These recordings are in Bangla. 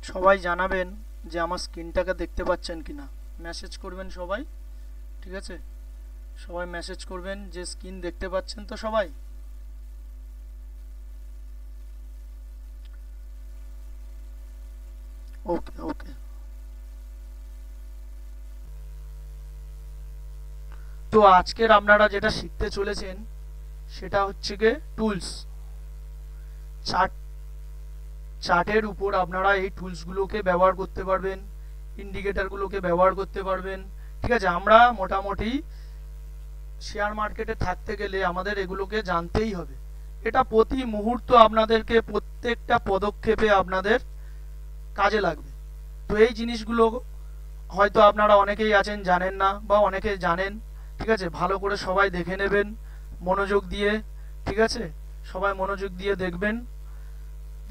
সবাই জানাবেন যে আমার স্ক্রিনটাকে দেখতে পাচ্ছেন কিনা, মেসেজ করবেন সবাই। ঠিক আছে, সবাই মেসেজ করবেন যে স্ক্রিন দেখতে পাচ্ছেন তো সবাই। ওকে ওকে। তো আজকের আপনারা যেটা শিখতে চলেছেন সেটা হচ্ছে গিয়ে টুলস। চার্ট, চার্টের উপর আপনারা এই টুলসগুলোকে ব্যবহার করতে পারবেন, ইন্ডিকেটরগুলোকে ব্যবহার করতে পারবেন। ঠিক আছে, আমরা মোটামুটি শেয়ার মার্কেটে থাকতে গেলে আমাদের এগুলোকে জানতেই হবে। এটা প্রতি মুহূর্ত আপনাদেরকে প্রত্যেকটা পদক্ষেপে আপনাদের কাজে লাগবে। তো এই জিনিসগুলো হয়তো আপনারা অনেকেই আছেন জানেন না, বা অনেকে জানেন। ঠিক আছে, ভালো করে সবাই দেখে নেবেন মনোযোগ দিয়ে। ঠিক আছে, সবাই মনোযোগ দিয়ে দেখবেন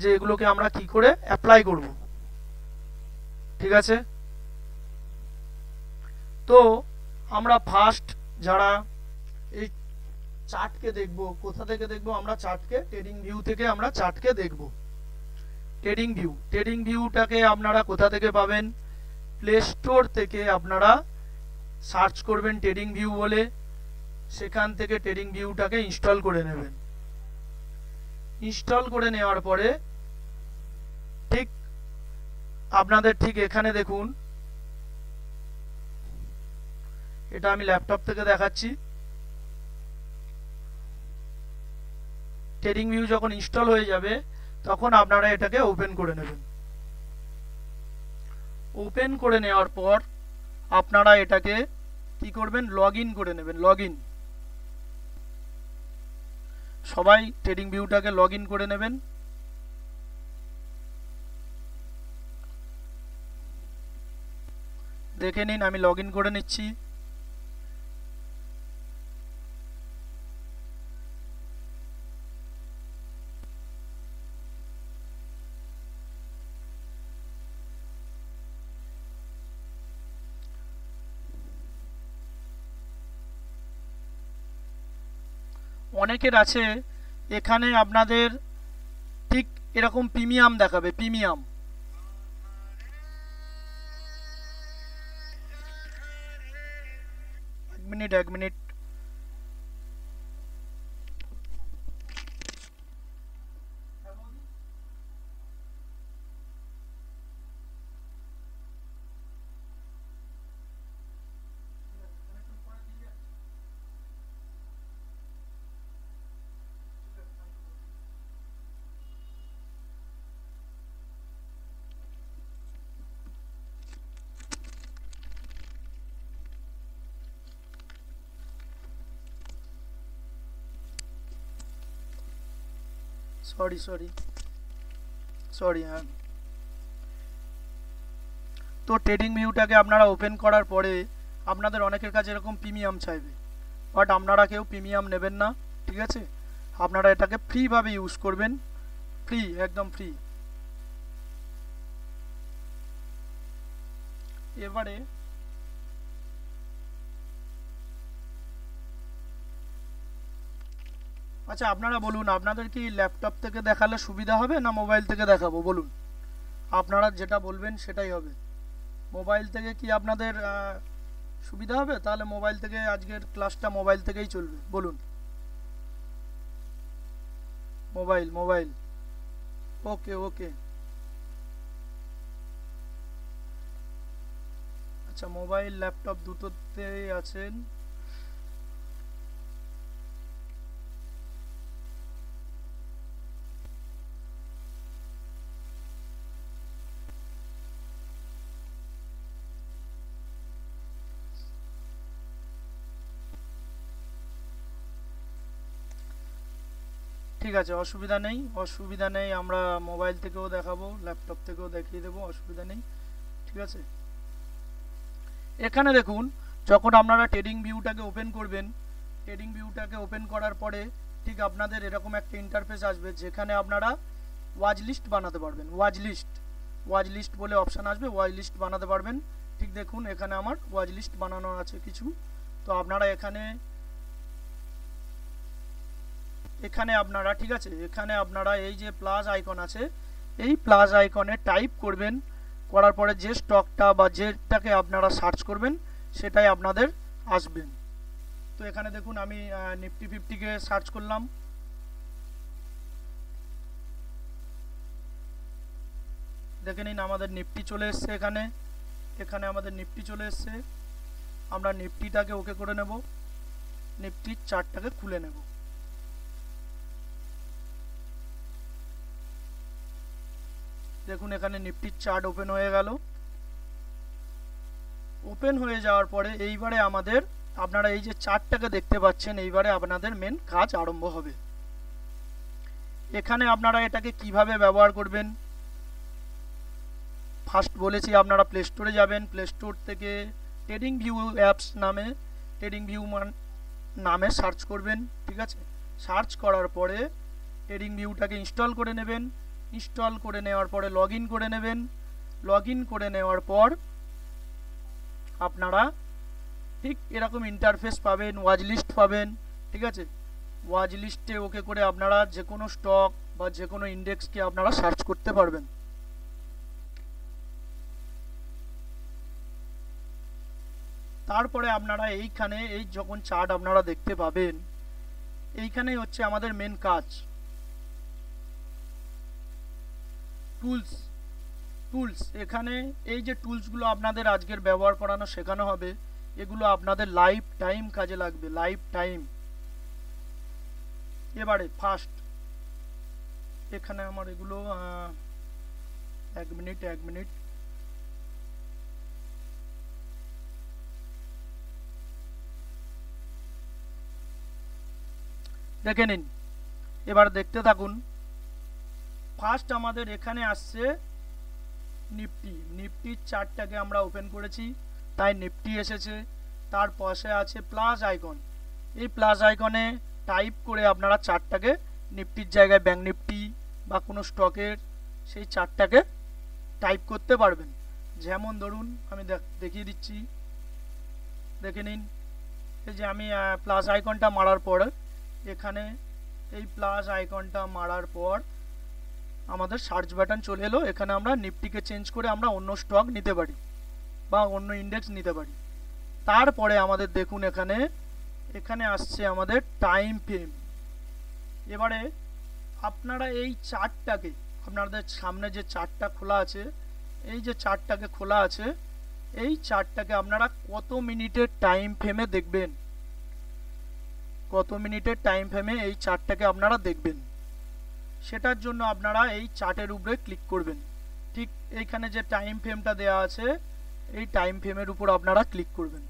যে এগুলোকে আমরা কি করে অ্যাপ্লাই করব। ঠিক আছে, তো আমরা ফার্স্ট যারা এই চার্টকে দেখব, কোথা থেকে দেখব আমরা চার্টকে? ট্রেডিং ভিউ থেকে আমরা চার্টকে দেখব। ট্রেডিং ভিউ, ট্রেডিং ভিউটাকে আপনারা কোথা থেকে পাবেন? প্লে স্টোর থেকে আপনারা সার্চ করবেন ট্রেডিং ভিউ বলে, সেখান থেকে ট্রেডিং ভিউটাকে ইনস্টল করে নেবেন। ইনস্টল করে নেওয়ার পরে ঠিক আপনাদের ঠিক এখানে দেখুন, এটা আমি ল্যাপটপ থেকে দেখাচ্ছি। ট্রেডিং ভিউ যখন ইনস্টল হয়ে যাবে তখন আপনারা এটাকে ওপেন করে নেবেন। ওপেন করে নেওয়ার পর আপনারা এটাকে কি করবেন? লগ ইন করে নেবেন। লগ ইন, সবাই ট্রেডিং ভিউটাকে লগ ইন করে নেবেন। দেখে নিন, আমি লগ ইন করে নিচ্ছি। অনেকের আছে এখানে আপনাদের ঠিক এরকম প্রিমিয়াম দেখাবে, প্রিমিয়াম। এক মিনিট, এক মিনিট। সরি সরি সরি, হ্যাঁ। তো ট্রেডিং ভিউটাকে আপনারা ওপেন করার পরে আপনাদের অনেকের কাছে এরকম প্রিমিয়াম চাইবে, বাট আপনারা কেউ প্রিমিয়াম নেবেন না। ঠিক আছে, আপনারা এটাকে ফ্রিভাবে ইউজ করবেন, ফ্রি, একদম ফ্রি। এবারে আচ্ছা, আপনারা বলুন আপনাদের কি ল্যাপটপ থেকে দেখালে সুবিধা হবে না মোবাইল থেকে দেখাবো? বলুন, আপনারা যেটা বলবেন সেটাই হবে। মোবাইল থেকে কি আপনাদের সুবিধা হবে? তাহলে মোবাইল থেকে আজকের ক্লাসটা মোবাইল থেকেই চলবে। বলুন, মোবাইল, মোবাইল। ওকে ওকে, আচ্ছা, মোবাইল ল্যাপটপ দুটোতেই আছেন। ঠিক আছে, অসুবিধা নেই, অসুবিধা নেই। আমরা মোবাইল থেকেও দেখাবো, ল্যাপটপ থেকেও দেখিয়ে দেবো, অসুবিধা নেই। ঠিক আছে, এখানে দেখুন, যখন আপনারা ট্রেডিং ভিউটাকে ওপেন করবেন, ট্রেডিং ভিউটাকে ওপেন করার পরে ঠিক আপনাদের এরকম একটা ইন্টারফেস আসবে, যেখানে আপনারা ওয়াচ লিস্ট বানাতে পারবেন। ওয়াচ লিস্ট, ওয়াচ লিস্ট বলে অপশান আসবে, ওয়াচ লিস্ট বানাতে পারবেন। ঠিক দেখুন, এখানে আমার ওয়াচ লিস্ট বানানো আছে কিছু। তো আপনারা এখানে এখানে আপনারা, ঠিক আছে, এখানে আপনারা এই যে প্লাস আইকন আছে, এই প্লাস আইকনে টাইপ করবেন, করার পরে যে স্টকটা বা যেটাকে আপনারা সার্চ করবেন সেটাই আপনাদের আসবেন। তো এখানে দেখুন আমি নিফটি 50-কে সার্চ করলাম, দেখে নিন আমাদের নিফটি চলে এসছে। এখানে আমাদের নিফটি চলে এসছে। আমরা নিফটিটাকে ওকে করে নেব, নিফটির চার্টটাকে খুলে নেব। দেখুন এখানে নিফটির চার্ট ওপেন হয়ে গেল। ওপেন হয়ে যাওয়ার পরে এইবারে আপনারা এই যে চার্টটাকে দেখতে পাচ্ছেন, এইবারে আপনাদের মেন কাজ আরম্ভ হবে। এখানে আপনারা এটাকে কিভাবে ব্যবহার করবেন, ফার্স্ট বলেছি আপনারা প্লে স্টোরে যাবেন, প্লে স্টোর থেকে ট্রেডিং ভিউ অ্যাপস নামে সার্চ করবেন, ঠিক আছে। সার্চ করার পরে ট্রেডিং ভিউটাকে ইনস্টল করে নেবেন। ইনস্টল করে নেওয়ার পরে লগ ইন করে নেবেন। লগ ইন করে নেওয়ার পর আপনারা ঠিক এরকম ইন্টারফেস পাবেন, ওয়াচ লিস্ট পাবেন, ঠিক আছে। ওয়াচ লিস্টে ওকে করে আপনারা যে কোনো স্টক বা যে কোনো ইন্ডেক্সকে আপনারা সার্চ করতে পারবেন। তারপরে আপনারা এইখানে এই যখন চার্ট আপনারা দেখতে পাবেন, এইখানেই হচ্ছে আমাদের মেন কাজ, টুলস। এখানে এই যে টুলসগুলো আপনাদের আজকের ব্যবহার করানো শেখানো হবে, এগুলো আপনাদের লাইফ টাইম কাজে লাগবে, লাইফ টাইম। এবারে ফার্স্ট এখানে আমার এগুলো এক মিনিট দেখে নিন, এবার দেখতে থাকুন। ফার্স্ট আমাদের এখানে আসছে নিফটির চার্টটাকে আমরা ওপেন করেছি, তাই নিফটি এসেছে। তার পাশে আছে প্লাস আইকন, এই প্লাস আইকনে টাইপ করে আপনারা চার্টটাকে নিফটির জায়গায় ব্যাংক নিফটি বা কোনো স্টকের সেই চার্টটাকে টাইপ করতে পারবেন। যেমন ধরুন আমি দেখিয়ে দিচ্ছি, দেখে নিন। এই যে আমি প্লাস আইকনটা মারার পর এখানে এই প্লাস আইকনটা মারার পর আমাদের সার্চ বাটন চলে এলো। এখানে আমরা নিফটিকে চেঞ্জ করে আমরা অন্য স্টক নিতে পারি বা অন্য ইন্ডেক্স নিতে পারি। তারপরে আমাদের দেখুন এখানে আসছে আমাদের টাইম ফ্রেম। এবারে আপনারা এই চার্টটাকে, আপনাদের সামনে যে চার্টটা খোলা আছে, এই যে চার্টটাকে খোলা আছে, এই চার্টটাকে আপনারা কত মিনিটের টাইম ফ্রেমে দেখবেন, কত মিনিটের টাইম ফ্রেমে এই চার্টটাকে আপনারা দেখবেন, সেটার জন্য আপনারা এই চার্টের উপরে ক্লিক করবেন। ঠিক এইখানে যে টাইম ফ্রেমটা দেওয়া আছে, এই টাইম ফ্রেমের উপর আপনারা ক্লিক করবেন।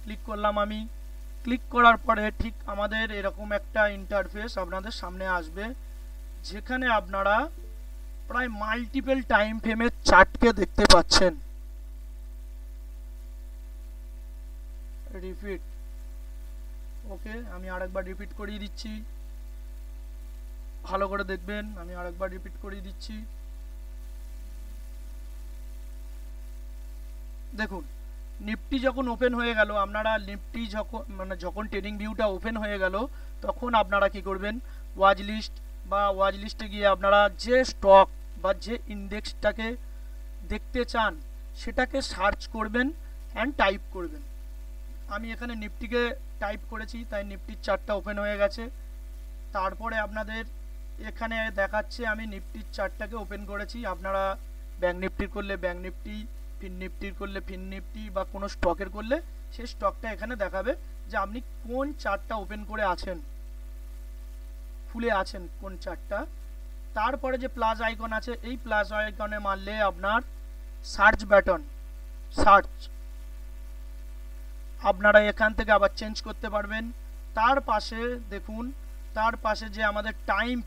ক্লিক করলাম আমি। ক্লিক করার পরে ঠিক আমাদের এরকম একটা ইন্টারফেস আপনাদের সামনে আসবে, যেখানে আপনারা প্রায় মাল্টিপল টাইম ফ্রেমের চার্টকে দেখতে পাচ্ছেন। রিপিট, ওকে, আমি আরেকবার রিপিট করিয়ে দিচ্ছি, ভালো করে দেখবেন। আমি আরেকবার রিপিট করিয়ে দিচ্ছি। দেখুন নিফটি যখন ওপেন হয়ে গেল, আপনারা নিফটি যখন ট্রেডিং ভিউটা ওপেন হয়ে গেল, তখন আপনারা কি করবেন, ওয়াচ লিস্টে গিয়ে আপনারা যে স্টক বা যে ইন্ডেক্সটাকে দেখতে চান সেটাকে সার্চ করবেন অ্যান্ড টাইপ করবেন। আমি এখানে নিফটিকে টাইপ করেছি, তাই নিফটির চার্টটা ওপেন হয়ে গেছে। তারপরে আপনাদের এখানে দেখাচ্ছে আমি নিফটির চার্টটাকে ওপেন করেছি। আপনারা ব্যাংক নিফটির করলে ব্যাংক নিফটি, ফিন নিফটির করলে ফিন নিফটি বা কোনো স্টকের করলে সেই স্টকটা এখানে দেখাবে যে আপনি কোন চার্টটা ওপেন করে আছেন, খুলে আছেন কোন চার্টটা। তারপরে যে প্লাস আইকন আছে, এই প্লাস আইকনে মারলে আপনার সার্চ বাটন, সার্চ আপনারা এখান থেকে আবার চেঞ্জ করতে পারবেন। তার পাশে দেখুন, তার পাশে যে আমাদের টাইম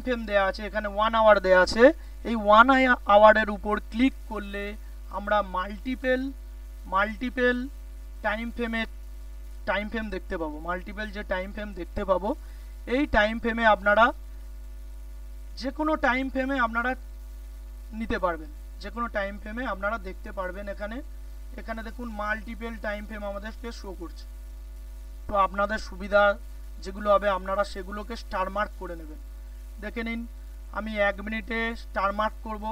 ফ্রেম দেওয়া আছে, এখানে 1 আওয়ার দেওয়া আছে। এই 1 আওয়ারের উপর ক্লিক করলে আমরা মাল্টিপল টাইম ফ্রেম দেখতে পাবো, মাল্টিপল যে টাইম ফ্রেম দেখতে পাবো। এই টাইম ফ্রেমে আপনারা যে কোনো টাইম ফ্রেমে আপনারা নিতে পারবেন, যে কোনো টাইম ফ্রেমে আপনারা দেখতে পারবেন। এখানে দেখুন মাল্টিপল টাইম ফ্রেম আমাদেরকে শো করছে। তো আপনাদের সুবিধা যেগুলো হবে আপনারা সেগুলোকে স্টার মার্ক করে নেবেন। দেখে নিন, আমি 1 মিনিটে স্টার মার্ক করব,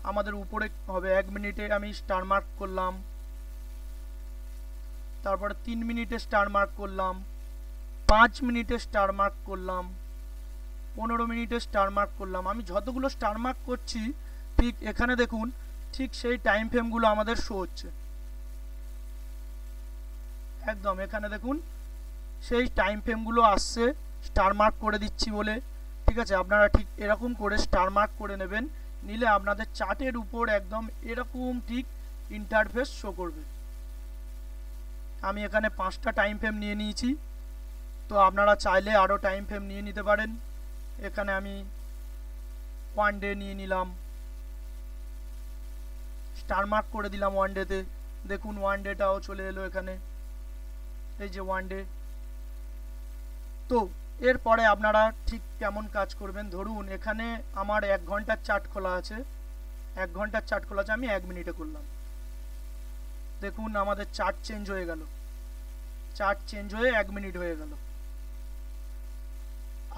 আমাদের উপরে হবে 1 মিনিটে আমি স্টার মার্ক করলাম, তারপরে 3 মিনিটে স্টার মার্ক করলাম, 5 মিনিটে স্টার মার্ক করলাম, 15 মিনিটে স্টার মার্ক করলাম। আমি যতগুলো স্টার মার্ক করছি ঠিক এখানে দেখুন, ঠিক সেই টাইম ফ্রেমগুলো আমাদের শো হচ্ছে। একদম এখানে দেখুন সেই টাইম ফ্রেমগুলো আসছে স্টার মার্ক করে দিচ্ছি বলে। ঠিক আছে, আপনারা ঠিক এরকম করে স্টার মার্ক করে নেবেন, নিলে আপনাদের চার্টের উপর একদম এরকম ঠিক ইন্টারফেস শো করবে। আমি এখানে 5টা টাইম ফ্রেম নিয়ে নিয়েছি, তো আপনারা চাইলে আরও টাইম ফ্রেম নিয়ে নিতে পারেন। এখানে আমি 1 ডে নিয়ে নিলাম, স্টার মার্ক করে দিলাম 1 ডেতে। দেখুন 1 ডেটাও চলে এলো এখানে, এই যে 1 ডে। তো এরপরে আপনারা ঠিক কেমন কাজ করবেন, ধরুন এখানে আমার 1 ঘন্টার চার্ট খোলা আছে, 1 ঘন্টার চার্ট খোলা আছে, আমি 1 মিনিটে করলাম। দেখুন আমাদের চার্ট চেঞ্জ হয়ে গেল, চার্ট চেঞ্জ হয়ে 1 মিনিট হয়ে গেল।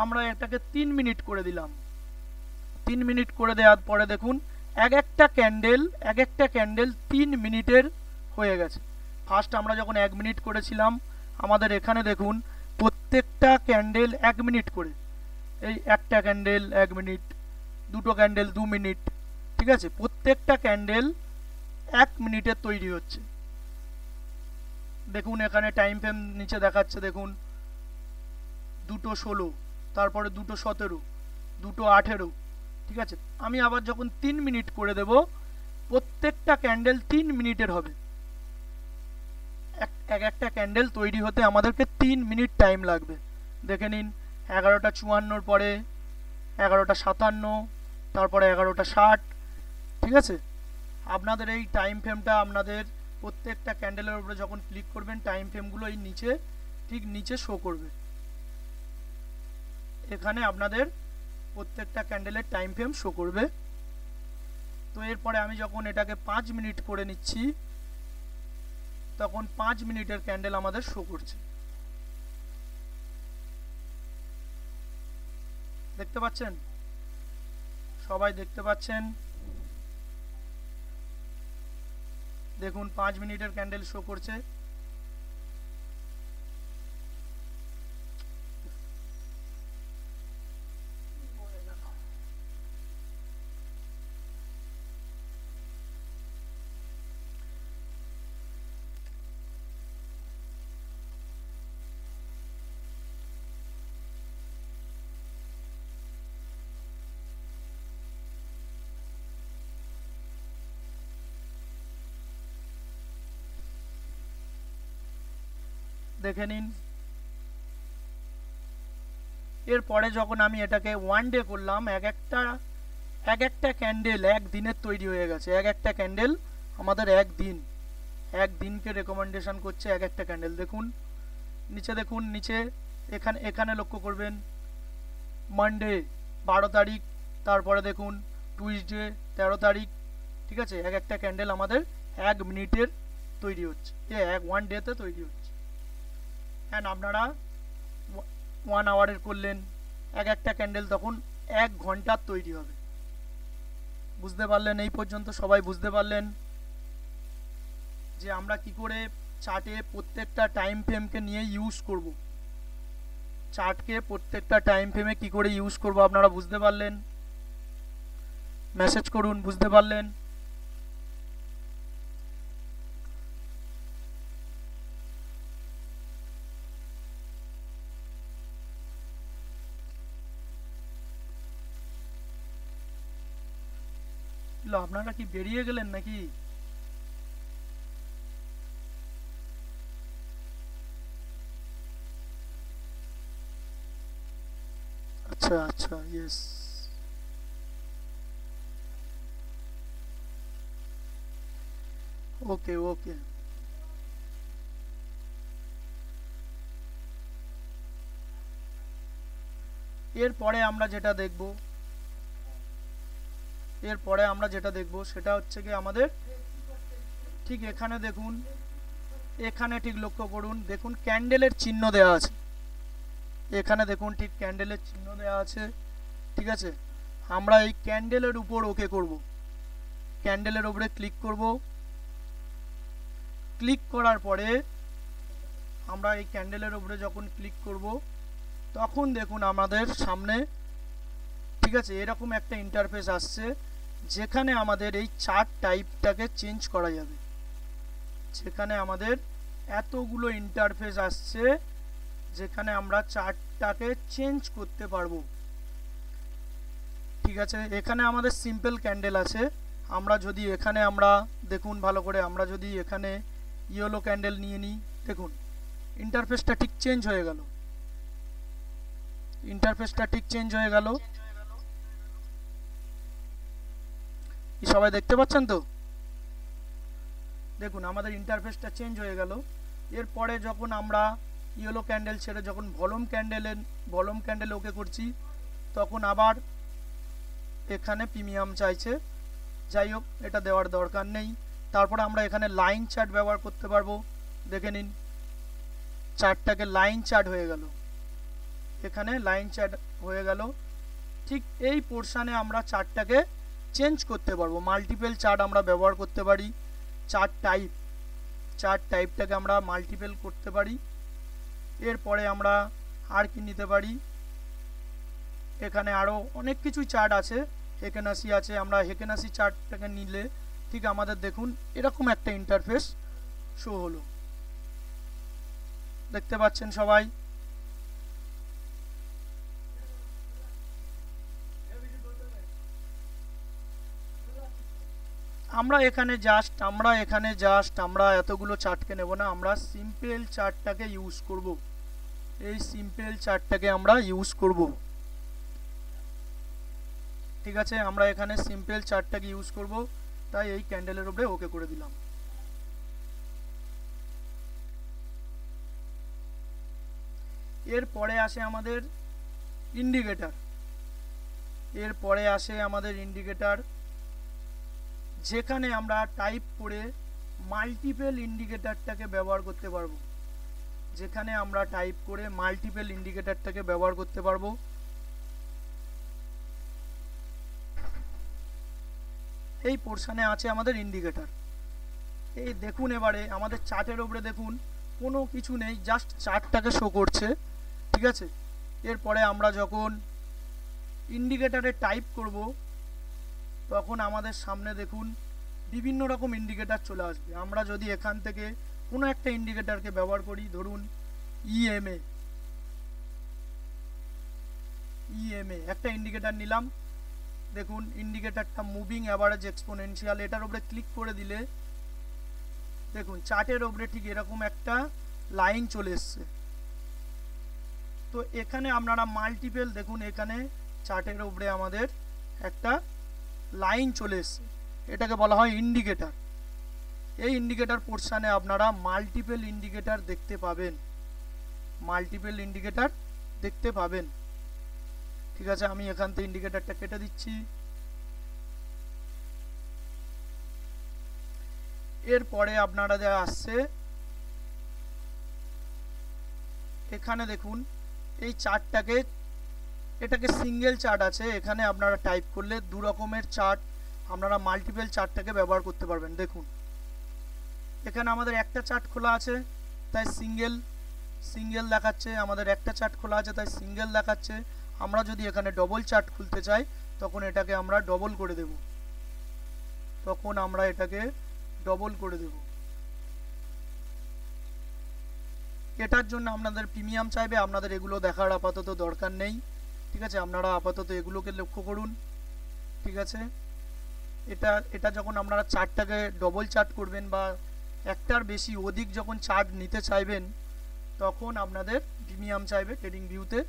আমরা এটাকে 3 মিনিট করে দিলাম। 3 মিনিট করে দেওয়ার পরে দেখুন এক একটা ক্যান্ডেল 3 মিনিটের হয়ে গেছে। ফার্স্ট আমরা যখন 1 মিনিট করেছিলাম, আমাদের এখানে দেখুন প্রত্যেকটা ক্যান্ডেল 1 মিনিট করে, এই একটা ক্যান্ডেল 1 মিনিট, দুটো ক্যান্ডেল 2 মিনিট। ঠিক আছে, প্রত্যেকটা ক্যান্ডেল 1 মিনিটে তৈরি হচ্ছে। দেখুন এখানে টাইম ফ্রেম নিচে দেখাচ্ছে, দেখুন 2:16, তারপরে 2:17, 2:18। ঠিক আছে, আমি আবার যখন 3 মিনিট করে দেব, প্রত্যেকটা ক্যান্ডেল 3 মিনিটের হবে। একটা ক্যান্ডেল তৈরি হতে আমাদেরকে 3 মিনিট টাইম লাগবে। দেখে নিন 11:54 পরে 11:57, তারপরে 11:60। ঠিক আছে, আপনাদের এই টাইম ফ্রেমটা আপনাদের প্রত্যেকটা ক্যান্ডেলের উপরে যখন ক্লিক করবেন, টাইম ফ্রেমগুলো এই নিচে ঠিক নিচে শো করবে। এখানে আপনাদের প্রত্যেকটা ক্যান্ডেলের টাইম ফ্রেম শো করবে। তো এরপরে আমি যখন এটাকে 5 মিনিট করে নিচ্ছি, তখন 5 মিনিটের ক্যান্ডেল আমাদের শো করছে। দেখতে পাচ্ছেন? সবাই দেখতে পাচ্ছেন? দেখুন 5 মিনিটের ক্যান্ডেল শো করছে। দেখে নিন, এরপরে যখন আমি এটাকে 1 ডে করলাম, এক একটা ক্যান্ডেল 1 দিনের তৈরি হয়ে গেছে। এক একটা ক্যান্ডেল আমাদের 1 দিনকে রেকমেন্ডেশন করছে এক একটা ক্যান্ডেল। দেখুন নিচে, দেখুন নিচে এখানে লক্ষ্য করবেন মানডে 12 তারিখ, তারপরে দেখুন টুইসডে 13 তারিখ। ঠিক আছে, এক একটা ক্যান্ডেল আমাদের 1 মিনিটের তৈরি হচ্ছে, 1 ডেতে তৈরি হচ্ছে। অ্যান্ড আপনারা 1 আওয়ারের করলেন, এক একটা ক্যান্ডেল তখন 1 ঘন্টার তৈরি হবে। বুঝতে পারলেন? এই পর্যন্ত সবাই বুঝতে পারলেন যে আমরা কি করে চার্টে প্রত্যেকটা টাইম ফ্রেমকে নিয়ে ইউজ করব। চার্টকে প্রত্যেকটা টাইম ফ্রেমে কি করে ইউজ করব আপনারা বুঝতে পারলেন? মেসেজ করুন বুঝতে পারলেন। আপনারা কি বেরিয়ে গেলেন নাকি? আচ্ছা আচ্ছা, ইয়েস। ওকে ওকে, এরপরে আমরা যেটা দেখব সেটা হচ্ছে কি আমাদের ঠিক এখানে দেখুন, এখানে ঠিক লক্ষ্য করুন, দেখুন ক্যান্ডেলের চিহ্ন দেওয়া আছে। এখানে দেখুন ঠিক ক্যান্ডেলের চিহ্ন দেওয়া আছে, ঠিক আছে। আমরা এই ক্যান্ডেলের উপর ওকে করব, ক্যান্ডেলের উপরে ক্লিক করব। ক্লিক করার পরে আমরা এই ক্যান্ডেলের উপরে যখন ক্লিক করব তখন দেখুন আমাদের সামনে, ঠিক আছে, এরকম একটা ইন্টারফেস আসছে যেখানে আমাদের এই চার্ট টাইপটাকে চেঞ্জ করা যাবে। যেখানে আমাদের এতগুলো ইন্টারফেস আসছে যেখানে আমরা চার্টটাকে চেঞ্জ করতে পারবো, ঠিক আছে। এখানে আমাদের সিম্পল ক্যান্ডেল আছে। আমরা যদি এখানে আমরা দেখুন ভালো করে, আমরা যদি এখানে ইয়েলো ক্যান্ডেল নিয়ে নিই, দেখুন ইন্টারফেসটা ঠিক চেঞ্জ হয়ে গেল, ইন্টারফেসটা ঠিক চেঞ্জ হয়ে গেল। সবাই দেখতে পাচ্ছেন তো? দেখুন আমাদের ইন্টারফেসটা চেঞ্জ হয়ে গেল। এরপরে যখন আমরা ইয়েলো ক্যান্ডেল ছেড়ে যখন ভলুম ক্যান্ডেলে ওকে করছি তখন আবার এখানে প্রিমিয়াম চাইছে। যাই হোক, এটা দেওয়ার দরকার নেই। তারপরে আমরা এখানে লাইন চার্ট ব্যবহার করতে পারবো। দেখে নিন চার্টটাকে লাইন চার্ট হয়ে গেল, এখানে লাইন চার্ট হয়ে গেল। ঠিক এই পোর্শনে আমরা চার্টটাকে চেঞ্জ করতে পারবো। মাল্টিপল চার্ট আমরা ব্যবহার করতে পারি। চার্ট টাইপটাকে আমরা মাল্টিপল করতে পারি। এরপরে আমরা আর কি নিতে পারি, এখানে আরও অনেক কিছু চার্ট আছে, হেকেনাসি আছে। আমরা হেকেনাসি চার্টটাকে নিলে ঠিক আমাদের দেখুন এরকম একটা ইন্টারফেস শো হলো, দেখতে পাচ্ছেন সবাই? আমরা এখানে জাস্ট আমরা এতগুলো চার্টকে নেব না, আমরা সিম্পল চার্টটাকে ইউজ করব। এই সিম্পল চার্টটাকে আমরা ইউজ করব, ঠিক আছে। আমরা এখানে সিম্পল চার্টটাকে ইউজ করব, তাই এই ক্যান্ডেলের উপরে ওকে করে দিলাম। এরপরে আসে আমাদের ইন্ডিকেটর, যেখানে আমরা টাইপ করে মাল্টিপল ইন্ডিকেটরটাকে ব্যবহার করতে পারবো। এই পোর্শনে আছে আমাদের ইন্ডিকেটর। এই দেখুন এবারে আমাদের চার্টের উপরে দেখুন কোনো কিছু নেই, জাস্ট চার্টটাকে শো করছে, ঠিক আছে। এরপরে আমরা যখন ইন্ডিকেটরে টাইপ করব তখন আমাদের সামনে দেখুন বিভিন্ন রকম ইন্ডিকেটর চলে আসবে। আমরা যদি এখান থেকে কোনো একটা ইন্ডিকেটরকে ব্যবহার করি, ধরুন ইএমএ একটা ইন্ডিকেটর নিলাম। দেখুন ইন্ডিকেটরটা মুভিং অ্যাভারেজ এক্সপোনেনশিয়াল, এটার উপরে ক্লিক করে দিলে দেখুন চার্টের উপরে ঠিক এরকম একটা লাইন চলে এসছে। তো এখানে আপনারা মাল্টিপল দেখুন, এখানে চার্টের উপরে আমাদের একটা লাইন চলে এসছে, এটাকে বলা হয় ইন্ডিকেটর। এই ইন্ডিকেটর পোর্শনে আপনারা মাল্টিপল ইন্ডিকেটর দেখতে পাবেন, ঠিক আছে। আমি এখান থেকে ইন্ডিকেটরটা কেটে দিচ্ছি। এরপরে আপনারা যা আসছে এখানে দেখুন এই চার্টটাকে, এটাকে সিঙ্গেল চার্ট আছে, এখানে আপনারা টাইপ করলে দু রকমের চার্ট আপনারা মাল্টিপল চার্টটাকে ব্যবহার করতে পারবেন। দেখুন এখানে আমাদের একটা চার্ট খোলা আছে তাই সিঙ্গেল দেখাচ্ছে, আমাদের একটা চার্ট খোলা আছে তাই সিঙ্গেল দেখাচ্ছে। আমরা যদি এখানে ডবল চার্ট খুলতে চাই তখন এটাকে আমরা ডবল করে দেব, এটার জন্য আপনাদের প্রিমিয়াম চাইবে, আপনাদের এগুলো দেখার আপাতত দরকার নেই, ঠিক আছে। আপনারা আপাতত এগুলোকে লক্ষ্য করুন, ঠিক আছে। এটা যখন আপনারা চার্টটাকে ডবল চার্ট করবেন বা একটার বেশি অধিক যখন চার্ট নিতে চাইবেন তখন আপনাদের প্রিমিয়াম চাইবে। ট্রেডিং ভিউতে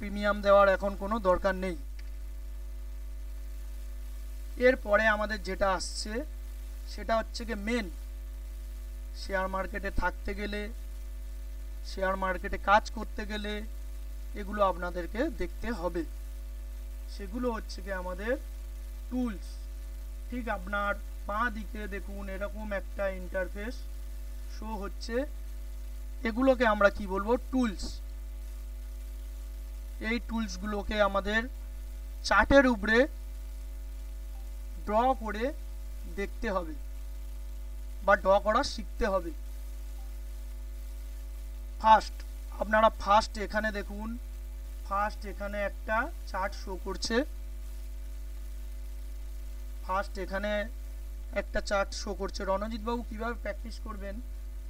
প্রিমিয়াম দেওয়ার এখন কোনো দরকার নেই। এরপরে আমাদের যেটা আসছে সেটা হচ্ছে কি মেন, শেয়ার মার্কেটে থাকতে গেলে, শেয়ার মার্কেটে কাজ করতে গেলে এগুলো আপনাদেরকে দেখতে হবে। সেগুলো হচ্ছে কি আমাদের টুলস। ঠিক আপনার বাঁ দিকে দেখুন এরকম একটা ইন্টারফেস শো হচ্ছে, এগুলোকে আমরা কি বলবো, টুলস। এই টুলসগুলোকে আমাদের চার্টের উপরে ড্র করে দেখতে হবে বা ড্র করা শিখতে হবে। আপনারা ফার্স্ট এখানে দেখুন, ফার্স্ট এখানে একটা চার্ট শো করছে, রণজিৎ বাবু কিভাবে প্র্যাকটিস করবেন,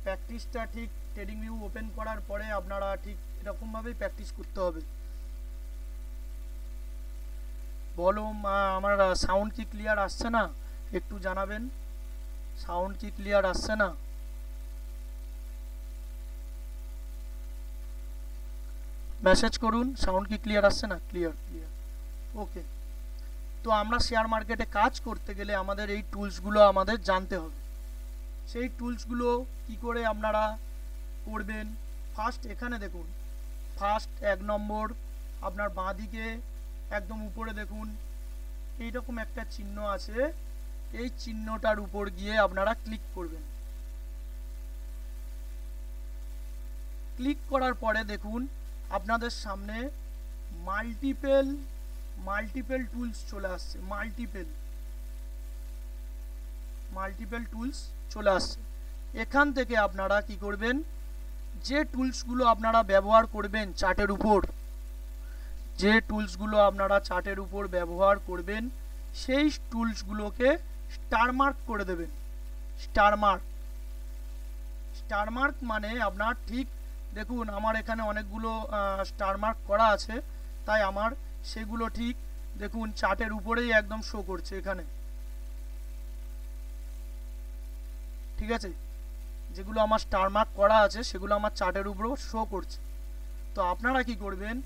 প্র্যাকটিসটা ঠিক ট্রেডিং ভিউ ওপেন করার পরে আপনারা ঠিক এরকম ভাবেই প্র্যাকটিস করতে হবে। বলো আমার সাউন্ড কি ক্লিয়ার আসছে না, একটু জানাবেন, সাউন্ড কি ক্লিয়ার আসছে না? মেসেজ করুন, সাউন্ড কি ক্লিয়ার আসছে না? ক্লিয়ার। ওকে, তো আমরা শেয়ার মার্কেটে কাজ করতে গেলে আমাদের এই টুলসগুলো আমাদের জানতে হবে। সেই টুলসগুলো কি করে আপনারা করবেন? ফার্স্ট এখানে দেখুন, ফার্স্ট 1 নম্বর আপনার বাঁ দিকে একদম উপরে দেখুন এইরকম একটা চিহ্ন আছে, এই চিহ্নটার উপর গিয়ে আপনারা ক্লিক করবেন। ক্লিক করার পরে দেখুন আপনাদের সামনে মাল্টিপল টুলস চলে আসছে, মাল্টিপল টুলস চলে আসছে। এখান থেকে আপনারা কি করবেন, যে টুলসগুলো আপনারা ব্যবহার করবেন চার্টের উপর, সেই টুলসগুলোকে স্টার মার্ক করে দেবেন। স্টার মার্ক মানে আপনার ঠিক দেখুন আমার এখানে অনেকগুলো স্টার মার্ক করা আছে, তাই আমার সেগুলো ঠিক দেখুন চার্টের উপরেই একদম শো করছে এখানে, ঠিক আছে? যেগুলো আমার স্টার মার্ক করা আছে সেগুলো আমার চার্টের উপরেও শো করছে। তো আপনারা কি করবেন,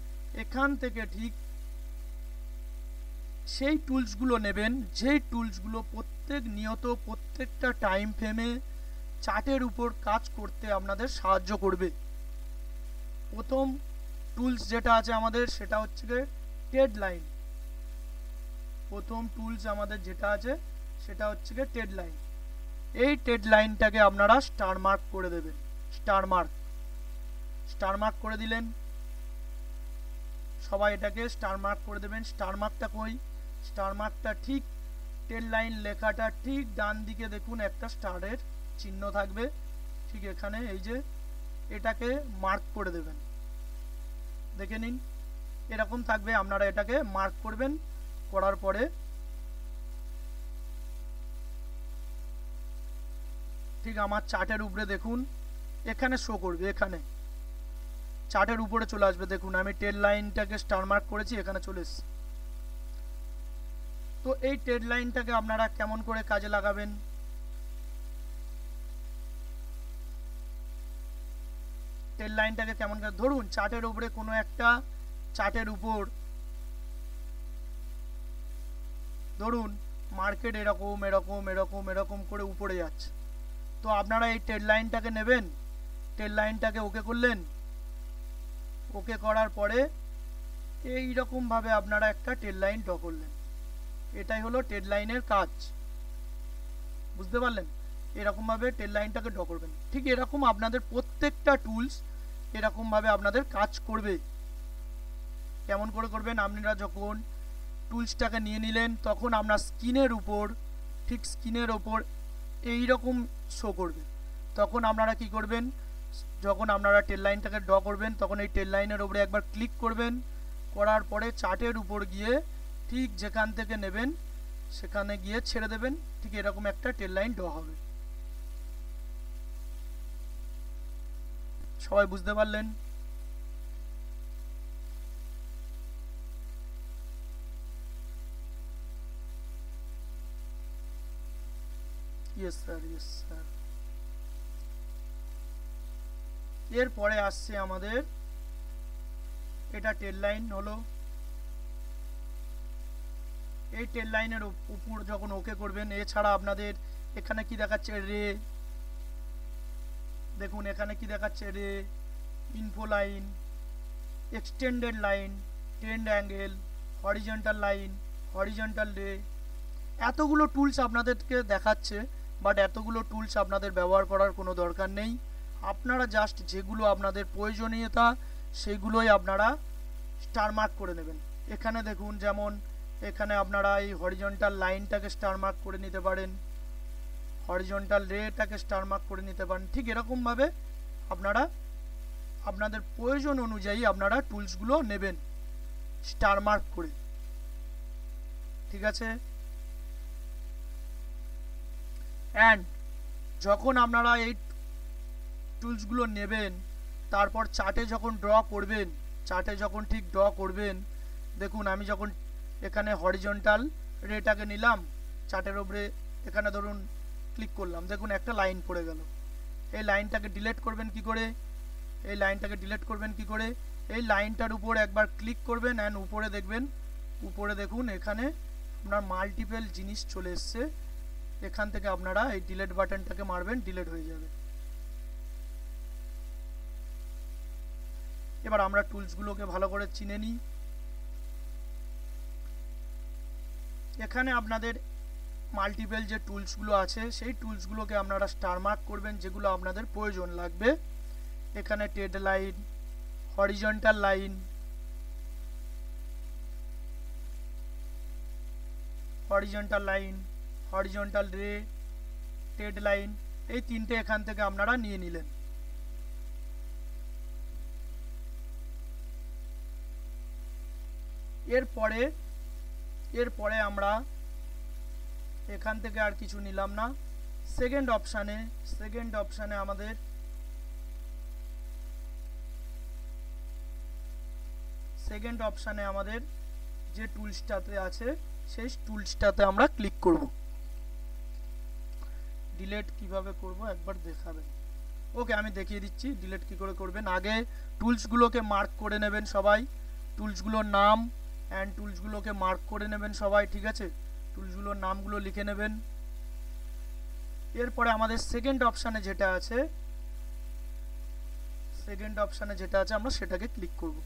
এখান থেকে ঠিক সেই টুলসগুলো নেবেন, যেই টুলসগুলো প্রত্যেকটা টাইম ফ্রেমে চার্টের উপর কাজ করতে আপনাদের সাহায্য করবে। প্রথম টুলস যেটা আছে আমাদের সেটা হচ্ছে ট্রেড লাইন। এই ট্রেড লাইনটাকে আপনারা স্টার মার্ক করে দেবেন। স্টার মার্ক করে দিলেন, সবাই এটাকে স্টার মার্ক করে দেবেন। স্টার মার্কটা ঠিক ট্রেড লাইন লেখাটা ঠিক ডান দিকে দেখুন একটা স্টারের চিহ্ন থাকবে, ঠিক এখানে এই যে এটাকে মার্ক করে দেবেন, দেখে নিন এরকম থাকবে, আপনারা এটাকে মার্ক করবেন। করার পরে ঠিক আমার চার্টের উপরে দেখুন এখানে শো করবে, এখানে চার্টের উপরে চলে আসবে। দেখুন আমি ট্রেড লাইনটাকে স্টার মার্ক করেছি, এখানে চলে এসেছে। তো এই ট্রেড লাইনটাকে আপনারা কেমন করে কাজে লাগাবেন, ট্রেড লাইনটাকে কেমন করে ধরুন চার্টের উপরে কোনো একটা চার্টের উপর ধরুন মার্কেট এরকম করে উপরে যাচ্ছে, তো আপনারা এই ট্রেড লাইনটাকে নেবেন, ট্রেড লাইনটাকে ওকে করলেন, ওকে করার পরে এইরকম ভাবে আপনারা একটা ট্রেড লাইন ড্র করলেন। এটাই হলো ট্রেড লাইনের কাজ, বুঝতে পারলেন? এরকম ভাবে ট্রেড লাইনটাকে ড্র করবেন। ঠিক এরকম আপনাদের প্রত্যেকটা টুলস এরকম ভাবে আপনাদের কাজ করবে। কেমন করে করবেন, আপনারা যখন টুলসটাকে নিয়ে নিলেন তখন আপনার স্ক্রিনের উপর এইরকম শো করবে। তখন আপনারা কি করবেন, যখন আপনারা ট্রেড লাইনটাকে ড্র করবেন তখন এই ট্রেড লাইনের উপরে একবার ক্লিক করবেন, করার পরে চার্টের উপর গিয়ে ঠিক যেখান থেকে নেবেন সেখানে গিয়ে ছেড়ে দেবেন, ঠিক এরকম একটা ট্রেড লাইন ড্র হবে। সবাই বুঝতে পারলেন? Yes sir. এরপরে আসছে আমাদের এটা ট্রেড লাইন হলো, এই ট্রেড লাইনের উপর যখন ওকে করবেন, এছাড়া আপনাদের এখানে কি দেখাচ্ছে রে, দেখুন এখানে কি দেখাচ্ছে রে, info line, extended line, trend angle, horizontal line, horizontal রে, এতগুলো টুলস আপনাদেরকে দেখাচ্ছে, বাট এতগুলো টুলস আপনাদের ব্যবহার করার কোনো দরকার নেই। আপনারা জাস্ট যেগুলো আপনাদের প্রয়োজনীয়তা সেগুলোই আপনারা স্টার মার্ক করে নেবেন। এখানে দেখুন যেমন এখানে আপনারা এই হরিজন্টাল লাইনটাকে স্টার মার্ক করে নিতে পারেন, হরিজন্টাল রেটাকে স্টার মার্ক করে নিতে পারেন। ঠিক এরকমভাবে আপনারা আপনাদের প্রয়োজন অনুযায়ী আপনারা টুলসগুলো নেবেন স্টার মার্ক করে। ঠিক আছে, অ্যান্ড যখন আপনারা এই টুলসগুলো নেবেন তারপর চার্টে যখন ড্র করবেন, চার্টে যখন ঠিক ড্র করবেন, দেখুন আমি যখন এখানে হরিজন্টাল রেটাকে নিলাম চার্টের উপরে, এখানে ধরুন ক্লিক করলাম, দেখুন একটা লাইন পড়ে গেল। এই লাইনটাকে ডিলিট করবেন কি করে, এই লাইনটাকে ডিলিট করবেন কি করে, এই লাইনটার উপর একবার ক্লিক করবেন অ্যান্ড উপরে দেখবেন, উপরে দেখুন এখানে আপনার মাল্টিপল জিনিস চলে এসছে। এখান থেকে আপনারা এই ডিলিট বাটনটাকে মারবেন, ডিলিট হয়ে যাবে। এবার আমরা টুলসগুলোকে ভালো করে চিনে নিই। এখানে আপনাদের মাল্টিপল যে টুলসগুলো আছে সেই টুলসগুলোকে আপনারা স্টার মার্ক করবেন যেগুলো আপনাদের প্রয়োজন লাগবে। এখানে Ted line, horizontal line, horizontal line, horizontal রে, টেড লাইন, এই তিনটে এখান থেকে আপনারা নিয়ে নিলেন। এরপরে আমরা এখান থেকে আর কিছু নিলাম না। সেকেন্ড অপশানে আমাদের যে টুলসটাতে আছে সেই টুলসটাতে আমরা ক্লিক করব। ডিলিট কিভাবে করব একবার দেখাবেন। ওকে, আমি দেখিয়ে দিচ্ছি ডিলিট কি করে করবেন। আগে টুলসগুলোকে মার্ক করে নেবেন সবাই, টুলসগুলোর নাম অ্যান্ড টুলসগুলোকে মার্ক করে নেবেন সবাই। ঠিক আছে, টুলসগুলোর নামগুলো লিখে নেবেন। এরপরে আমাদের সেকেন্ড অপশানে যেটা আছে আমরা সেটাকে ক্লিক করব।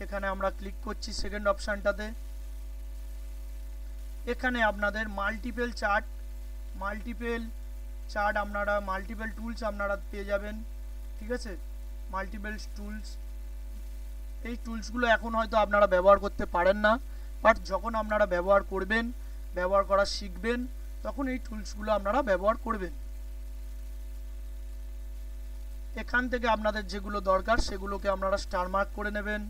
এখানে আমরা ক্লিক করছি সেকেন্ড অপশানটাতে। এখানে আপনাদের মাল্টিপল আপনারা মাল্টিপল টুলস আপনারা পেয়ে যাবেন। ঠিক আছে, মাল্টিপল টুলস, এই টুলসগুলো এখন হয়তো আপনারা ব্যবহার করতে পারেন না, বাট যখন আপনারা ব্যবহার করবেন, ব্যবহার করা শিখবেন, তখন এই টুলসগুলো আপনারা ব্যবহার করবেন। এখান থেকে আপনাদের যেগুলো দরকার সেগুলোকে আপনারা স্টার মার্ক করে নেবেন।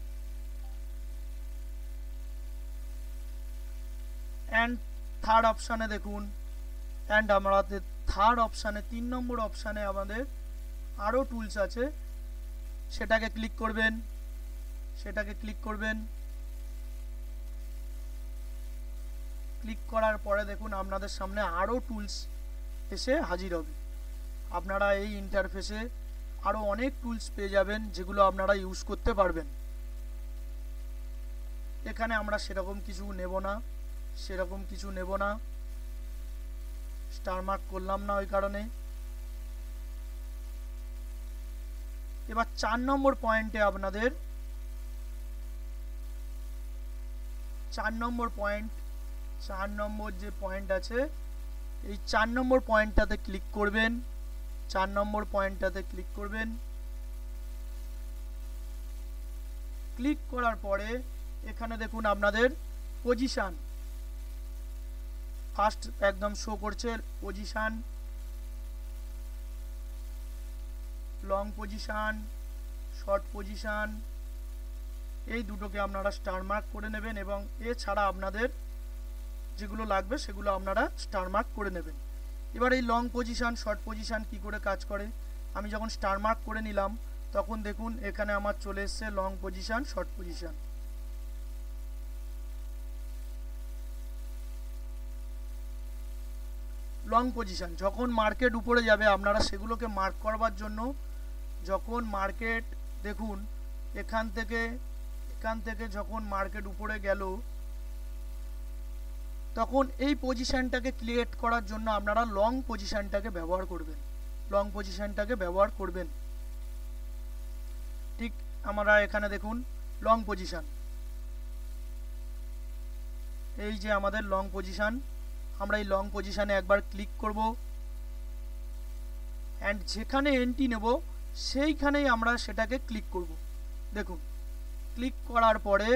অ্যান্ড থার্ড অপশানে দেখুন, আমাদের থার্ড অপশানে 3 নম্বর অপশানে আমাদের আরও টুলস আছে, সেটাকে ক্লিক করবেন। ক্লিক করার পরে দেখুন আপনাদের সামনে আরও টুলস এসে হাজির হবে। আপনারা এই ইন্টারফেসে আরও অনেক টুলস পেয়ে যাবেন যেগুলো আপনারা ইউজ করতে পারবেন। এখানে আমরা সেরকম কিছু নেব না, স্টার মার্ক করলাম না ওই কারণে। এবার 4 নম্বর পয়েন্টে আপনাদের 4 নম্বর যে পয়েন্ট আছে এই 4 নম্বর পয়েন্টটাতে ক্লিক করবেন। ক্লিক করার পরে এখানে দেখুন আপনাদের পজিশন ফার্স্ট একদম শো করছে, position, long position, short position, এই দুটোকে আপনারা স্টার মার্ক করে নেবেন এবং এছাড়া আপনাদের যেগুলো লাগবে সেগুলো আপনারা স্টার মার্ক করে নেবেন। এবার এই লং পজিশন, শর্ট পজিশন কি করে কাজ করে, আমি যখন স্টার মার্ক করে নিলাম তখন দেখুন এখানে আমার চলে এসছে long position, short position. Long position যখন মার্কেট উপরে যাবে আপনারা সেগুলোকে মার্ক করবার জন্য, যখন মার্কেট দেখুন এখান থেকে যখন মার্কেট উপরে গেল তখন এই পজিশনটাকে ক্রিয়েট করার জন্য আপনারা লং পজিশনটাকে ব্যবহার করবেন। ঠিক আমরা এখানে দেখুন লং পজিশন, এই যে আমাদের লং পজিশন, আমরা এই লং পজিশনে একবার ক্লিক করব অ্যান্ড যেখানে এন্ট্রি নেব সেইখানেই আমরা সেটাকে ক্লিক করব। দেখুন ক্লিক করার পরে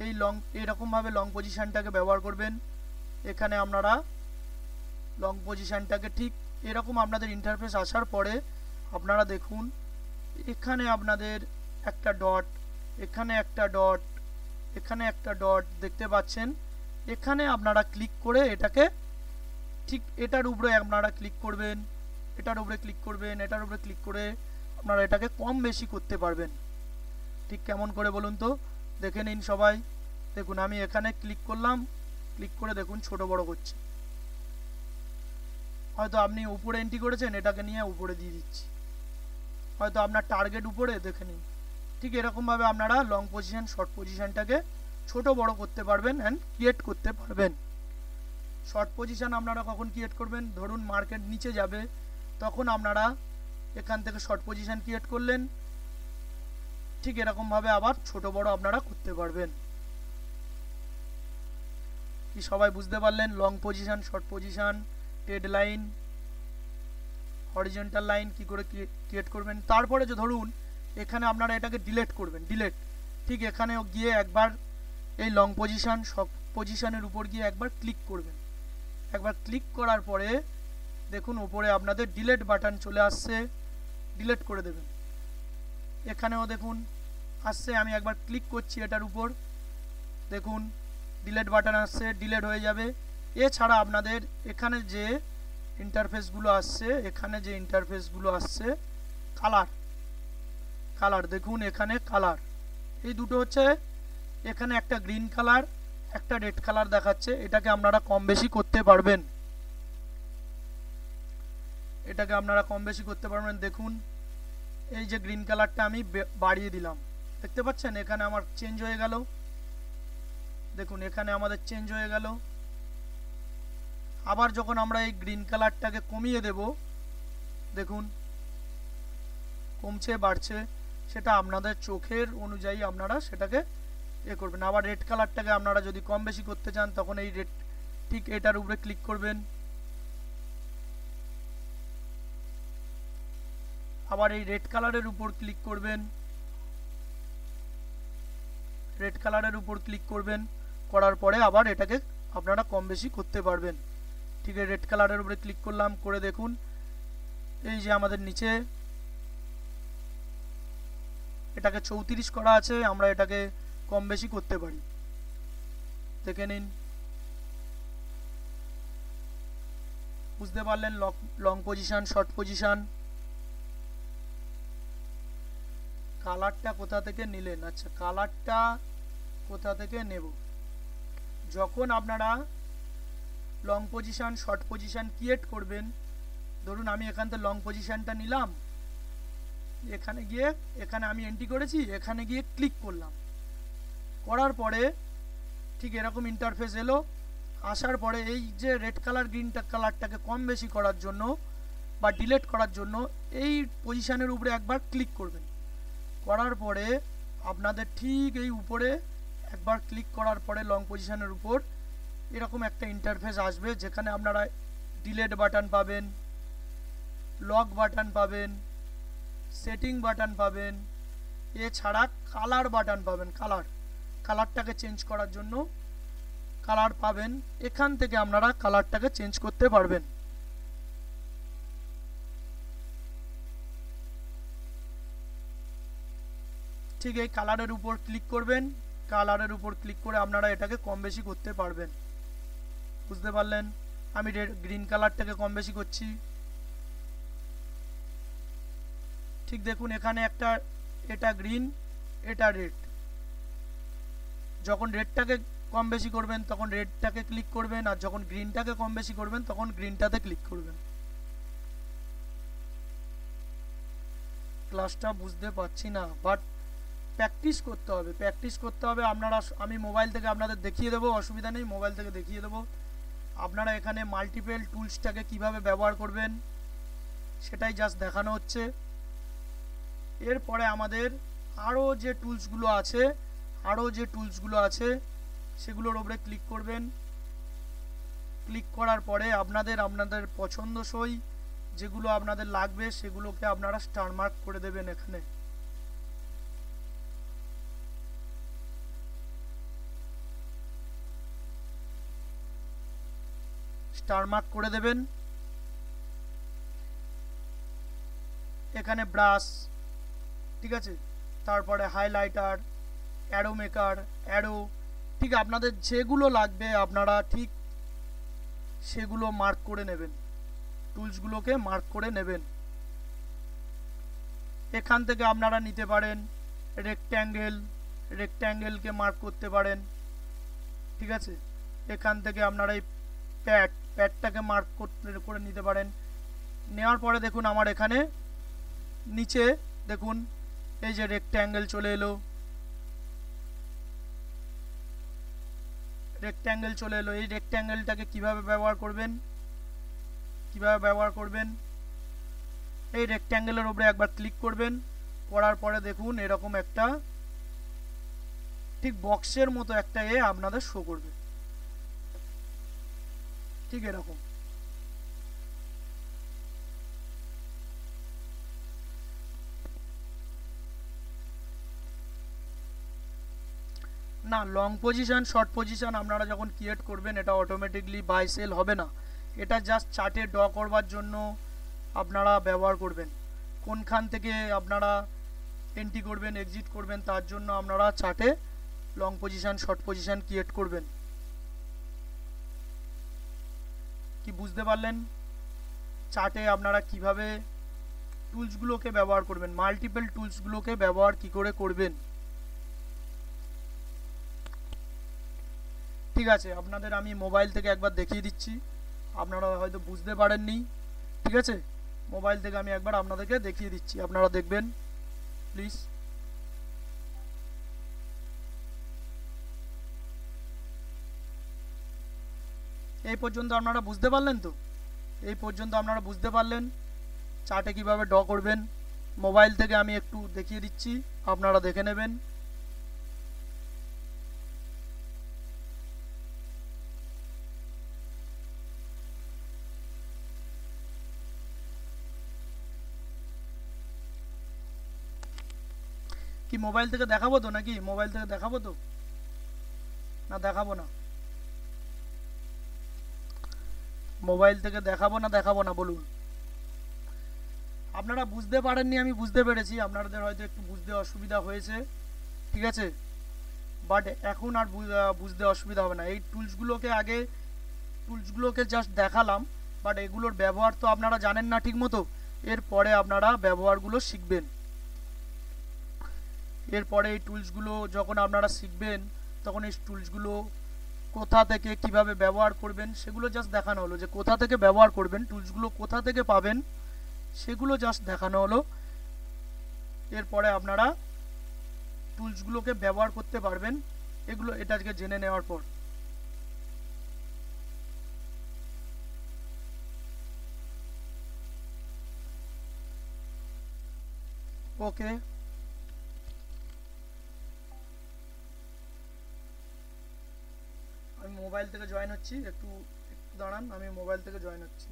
এই এরকমভাবে লং পজিশনটাকে ব্যবহার করবেন। এখানে আপনারা লং পজিশনটাকে ঠিক এরকম আপনাদের ইন্টারফেস আসার পরে আপনারা দেখুন এখানে আপনাদের একটা ডট, এখানে একটা ডট, এখানে একটা ডট দেখতে পাচ্ছেন। এখানে আপনারা ক্লিক করে এটাকে ঠিক এটার উপরে আপনারা ক্লিক করবেন, এটার উপরে ক্লিক করবেন, এটার উপরে ক্লিক করে আপনারা এটাকে কম বেশি করতে পারবেন। ঠিক কেমন করে বলুন তো, দেখে নিন সবাই। দেখুন আমি এখানে ক্লিক করলাম, ক্লিক করে দেখুন ছোট বড় করছি। হয়তো আপনি উপরে এন্ট্রি করেছেন, এটাকে নিয়ে উপরে দিয়ে দিচ্ছি। হয়তো আপনার টার্গেট উপরে, দেখে নিন। ঠিক এরকমভাবে আপনারা লং পজিশন শর্ট পজিশনটাকে ছোট বড় করতে পারবেন অ্যান্ড ক্রিয়েট করতে পারবেন। শর্ট পজিশন আপনারা কখন ক্রিয়েট করবেন, ধরুন মার্কেট নিচে যাবে তখন আপনারা এখান থেকে শর্ট পজিশন ক্রিয়েট করলেন। ঠিক এরকমভাবে আবার ছোট বড় আপনারা করতে পারবেন। কি সবাই বুঝতে পারলেন? Long position, short position, trade line, horizontal line কি করে ক্রিয়েট করবেন। তারপরে যে ধরুন এখানে আপনারা এটাকে ডিলিট করবেন, ডিলিট, ঠিক এখানে গিয়ে একবার এই লং পজিশন শর্ট পজিশনের উপর গিয়ে একবার ক্লিক করবেন। একবার ক্লিক করার পরে দেখুন উপরে আপনাদের ডিলিট বাটন চলে আসছে, ডিলিট করে দেবেন। এখানেও দেখুন আসছে, আমি একবার ক্লিক করছি এটার উপর, দেখুন ডিলিট বাটন আসছে, ডিলিট হয়ে যাবে। এছাড়া আপনাদের এখানে যে ইন্টারফেসগুলো আসছে, এখানে যে ইন্টারফেসগুলো আসছে কালার, কালার দেখুন এখানে কালার এই দুটো হচ্ছে, এখানে একটা গ্রিন কালার একটা রেড কালার দেখাচ্ছে। এটাকে আপনারা কম বেশি করতে পারবেন, এটাকে আপনারা কম বেশি করতে পারবেন। দেখুন এই যে গ্রিন কালারটা আমি বাড়িয়ে দিলাম, দেখতে পাচ্ছেন এখানে আমার চেঞ্জ হয়ে গেল। দেখুন এখানে আমাদের চেঞ্জ হয়ে গেল। আবার যখন আমরা এই গ্রিন কালারটাকে কমিয়ে দেব, দেখুন কমছে বাড়ছে, সেটা আপনাদের চোখের অনুযায়ী আপনারা সেটাকে করবেন। আবার রেড কালারটাকে আপনারা যদি কম বেশি করতে চান তখন এই রেড ঠিক এটার উপরে ক্লিক করবেন। আবার এই রেড কালারের উপর ক্লিক করবেন, রেড কালারের উপর ক্লিক করবেন, করার পরে আবার এটাকে আপনারা কম বেশি করতে পারবেন। ঠিক আছে, রেড কালারের উপরে ক্লিক করলাম, করে দেখুন এই যে আমাদের নিচে এটাকে 34 করা আছে, আমরা এটাকে কম বেশি করতে পারি। দেখে নিন, বুঝতে পারলেন লং পজিশন শর্ট পজিশন। কালারটা কোথা থেকে নিলেন? আচ্ছা কালারটা কোথা থেকে নেব, যখন আপনারা long position short position create করবেন, ধরুন আমি এখান থেকে লং পজিশনটা নিলাম, এখানে গিয়ে এখানে আমি এন্ট্রি করেছি, এখানে গিয়ে ক্লিক করলাম, করার পরে ঠিক এরকম ইন্টারফেস এলো। আসার পরে এই যে রেড কালার গ্রিন কালারটাকে কম বেশি করার জন্য বা ডিলিট করার জন্য এই পজিশনের উপরে একবার ক্লিক করবেন। করার পরে আপনাদের ঠিক এই উপরে একবার ক্লিক করার পরে লং পজিশনের উপর এরকম একটা ইন্টারফেস আসবে, যেখানে আপনারা ডিলিট বাটন পাবেন, লক বাটন পাবেন, সেটিং বাটন পাবেন, এছাড়া কালার বাটন পাবেন। কালারটাকে চেঞ্জ করার জন্য কালার পাবেন, এখান থেকে আপনারা কালারটাকে চেঞ্জ করতে পারবেন। ঠিক এই কালারের উপর ক্লিক করবেন, কালারের উপর ক্লিক করে আপনারা এটাকে কম বেশি করতে পারবেন। বুঝতে পারলেন? আমি গ্রিন কালারটাকে কম বেশি করছি। ঠিক দেখুন এখানে একটা, এটা গ্রিন এটা রেড, যখন রেডটাকে কম বেশি করবেন তখন রেডটাকে ক্লিক করবেন, আর যখন গ্রিনটাকে কম বেশি করবেন তখন গ্রিনটাতে ক্লিক করবেন। ক্লাসটা বুঝতে পারছি না, বাট প্র্যাকটিস করতে হবে, প্র্যাকটিস করতে হবে। আপনারা, আমি মোবাইল থেকে আপনাদের দেখিয়ে দেবো, অসুবিধা নেই, মোবাইল থেকে দেখিয়ে দেবো। আপনারা এখানে মাল্টিপল টুলসটাকে কিভাবে ব্যবহার করবেন সেটাই জাস্ট দেখানো হচ্ছে। এরপরে আমাদের আরও যে টুলসগুলো আছে সেগুলোর উপরে ক্লিক করবেন। ক্লিক করার পরে আপনাদের পছন্দসই যেগুলো আপনাদের লাগবে সেগুলোকে আপনারা স্টার মার্ক করে দেবেন এখানে। স্টার মার্ক করে দেবেন। এখানে ব্রাশ, ঠিক আছে, তারপরে হাইলাইটার, অ্যারো মেকার, অ্যারো, ঠিক আপনাদের যেগুলো লাগবে আপনারা ঠিক সেগুলো মার্ক করে নেবেন, টুলসগুলোকে মার্ক করে নেবেন। এখান থেকে আপনারা নিতে পারেন রেক্ট্যাঙ্গেল, রেক্ট্যাঙ্গেলকে মার্ক করতে পারেন, ঠিক আছে। এখান থেকে আপনারা এই প্যাডটাকে মার্ক করে নিতে পারেন। নেওয়ার পরে দেখুন আমার এখানে নিচে দেখুন এই যে রেক্ট্যাঙ্গেল চলে এলো, রেক্ট্যাঙ্গেল চলে এলো। এই রেক্ট্যাঙ্গেলটাকে কিভাবে ব্যবহার করবেন, এই রেক্ট্যাঙ্গেলের উপরে একবার ক্লিক করবেন, করার পরে দেখুন এরকম একটা ঠিক বক্সের মতো একটা আপনাদের শো করবে, ঠিক এরকম। না, লং পজিশন শর্ট পজিশন আপনারা যখন ক্রিয়েট করবেন এটা অটোমেটিকলি বাই সেল হবে না, এটা জাস্ট চার্টে ড্র করবার জন্য আপনারা ব্যবহার করবেন। কোনখান থেকে আপনারা এন্ট্রি করবেন এক্সিট করবেন তার জন্য আপনারা চার্টে long position short position create করবেন। কি বুঝতে পারলেন চার্টে আপনারা কিভাবে টুলসগুলোকে ব্যবহার করবেন, মাল্টিপল টুলসগুলোকে ব্যবহার কি করে করবেন। ঠিক আছে, আপনাদের আমি মোবাইল থেকে একবার দেখিয়ে দিচ্ছি, আপনারা হয়তো বুঝতে পারেননি, ঠিক আছে। মোবাইল থেকে আমি একবার আপনাদেরকে দেখিয়ে দিচ্ছি, আপনারা দেখবেন প্লিজ। এই পর্যন্ত আপনারা বুঝতে পারলেন তো? এই পর্যন্ত আপনারা বুঝতে পারলেন চার্টে কিভাবে ড্র করবেন। মোবাইল থেকে আমি একটু দেখিয়ে দিচ্ছি, আপনারা দেখে নেবেন। কি মোবাইল থেকে দেখাবো তো নাকি? মোবাইল থেকে দেখাবো তো না দেখাবো না? মোবাইল থেকে দেখাবো না বলুন। আপনারা বুঝতে পারেননি, আমি বুঝতে পেরেছি, আপনাদের হয়তো একটু বুঝতে অসুবিধা হয়েছে, ঠিক আছে। বাট এখন আর বুঝতে অসুবিধা হবে না। এই টুলসগুলোকে জাস্ট দেখালাম, বাট এগুলোর ব্যবহার তো আপনারা জানেন না ঠিক মতো। এরপরে আপনারা ব্যবহারগুলো শিখবেন। এরপরে এই টুলসগুলো যখন আপনারা শিখবেন তখন এই টুলসগুলো কোথা থেকে কিভাবে ব্যবহার করবেন সেগুলো জাস্ট দেখানো হলো, যে কোথা থেকে ব্যবহার করবেন, টুলসগুলো কোথা থেকে পাবেন সেগুলো জাস্ট দেখানো হলো। এরপরে আপনারা টুলসগুলোকে ব্যবহার করতে পারবেন, এটাকে জেনে নেওয়ার পর। ওকে, আমি মোবাইল থেকে জয়েন হচ্ছি, একটু দাঁড়ান, আমি মোবাইল থেকে জয়েন হচ্ছি।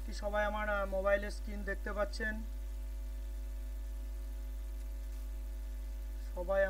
কি সবাই আমার মোবাইলের স্ক্রিন দেখতে পাচ্ছেন? সবাই